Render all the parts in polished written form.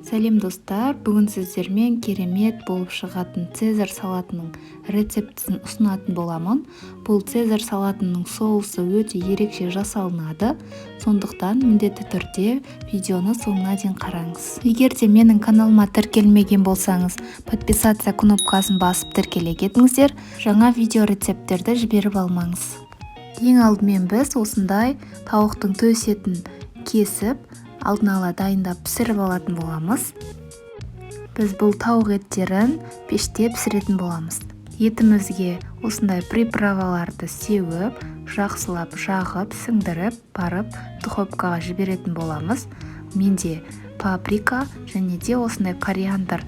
Сәлем достар, бүгін сіздермен керемет болып шығатын цезарь салатының рецептісін ұсынатын боламын. Бұл цезарь салатының соусы өте ерекше жасалынады, сондықтан міндетті түрде видеоны соңына дейін қараңыз. Егер де менің каналыма тіркелмеген болсаңыз, подписация кнопкасын басып тіркеле кетіңіздер, жаңа видео рецепттерді жіберіп алмаңыз. Ең алдымен біз осындай тауықтың төс етін кесіп, алдын ала дайындап пісіріп алатын боламыз. Біз бұл тауық еттерін пеште пісіретін боламыз. Етімізге осындай приправаларды сеуіп, жақсылап жағып, сіңдіріп, барып духовкаға жіберетін боламыз. Менде паприка және де осындай кориандр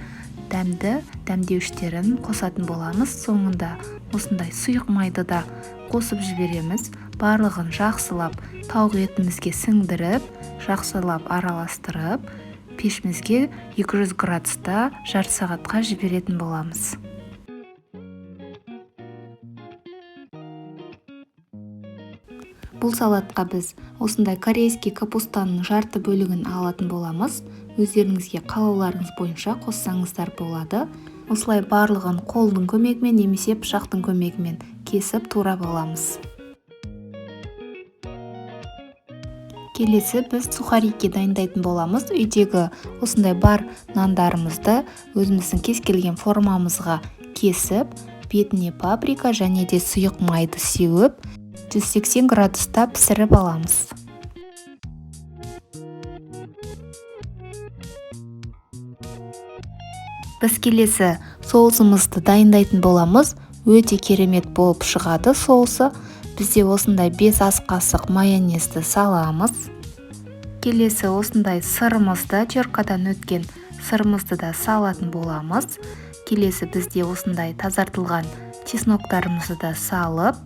дәмдеуіштерін қосатын боламыз. Соңында осындай сұйық майды да қосып жібереміз. Барлығын жақсылап тауық етімізге сіңдіріп, жақсылап араластырып, пешімізге 200 градуста жарты сағатқа жіберетін боламыз. Бұл салатқа біз осындай корейский капустаның жарты бөлігін алатын боламыз. Өздеріңізге қалауларыңыз бойынша қоссаңыздар болады. Осылай барлығын қолдың көмегімен немесе пышақтың көмегімен кесіп турап аламыз. Келесі біз сухарики дайындайтын боламыз. Үйдегі осындай бар нандарымызды өзіміздің кез келген формамызға кесіп, бетіне паприка және де сұйық майды сеуіп, 180 градуста пісіріп аламыз. Біз келесі соусымызды дайындайтын боламыз. Өте керемет болып шығады соусы. Бізде осындай 5 ас қасық майонезді саламыз. Келесі осындай сырымызды, теркадан өткен сырымызды да салатын боламыз. Келесі бізде осындай тазартылған чесноктарымызды да салып,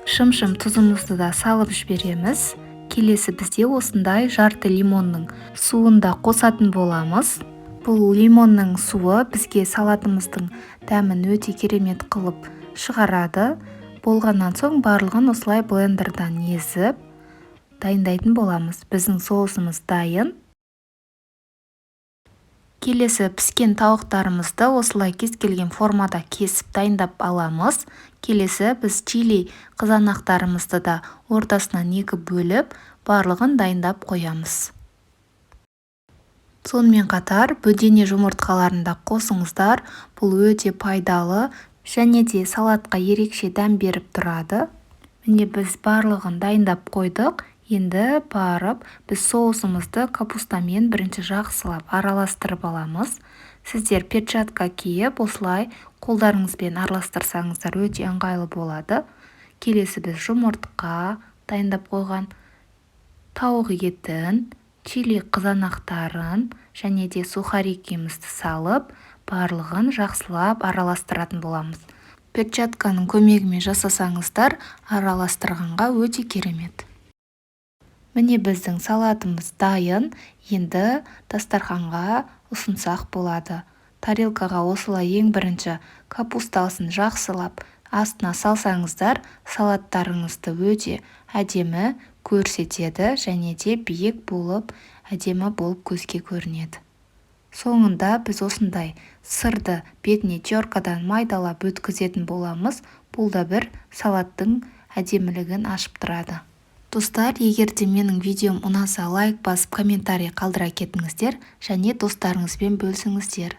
шым-шым тұзымызды да салып жібереміз. Келесі бізде осындай жарты лимонның суын да қосатын боламыз. Бұл лимонның суы бізге салатымыздың дәмін өте керемет қылып шығарады. Болғаннан соң барлығын осылай блендердан езіп дайындайтын боламыз. Біздің соусымыз дайын. Келесі піскен тауықтарымызды осылай кез келген формада кесіп дайындап аламыз. Келесі біз чили қызанақтарымызды да ортасынан 2 бөліп, барлығын дайындап қоямыз. Сонымен қатар бөдене жұмыртқаларында қосыңыздар. Бұл өте пайдалы және де салатқа ерекше дәм беріп тұрады. Міне біз барлығын дайындап қойдық. Енді барып біз соусымызды капустамен бірінші жақсылап араластырып аламыз. Сіздер перчатка киіп, осылай қолдарыңызбен араластырсаңыздар өте ыңғайлы болады. Келесі біз жұмыртқа дайындап қойған, тауық етін, чили қызанақтарын және де сухарикімізді салып, барлығын жақсылап араластыратын боламыз. Перчатканың көмегімен жасасаңыздар, араластырғанға өте керемет. Міне біздің салатымыз дайын. Енді дастарханға ұсынсақ болады. Тарелкаға осылай ең бірінші капустасын жақсылап астына салсаңыздар, салаттарыңызды өте әдемі көрсетеді және де биік болып, әдемі болып көзге көрінеді. Соңында біз осындай сырды бетіне теркадан майдалап өткізетін боламыз. Бұл да бір салаттың әдемілігін ашып тұрады. Достар, егер де менің видеом ұнаса, лайк басып, комментарий қалдыра кетіңіздер және достарыңызбен бөлісіңіздер.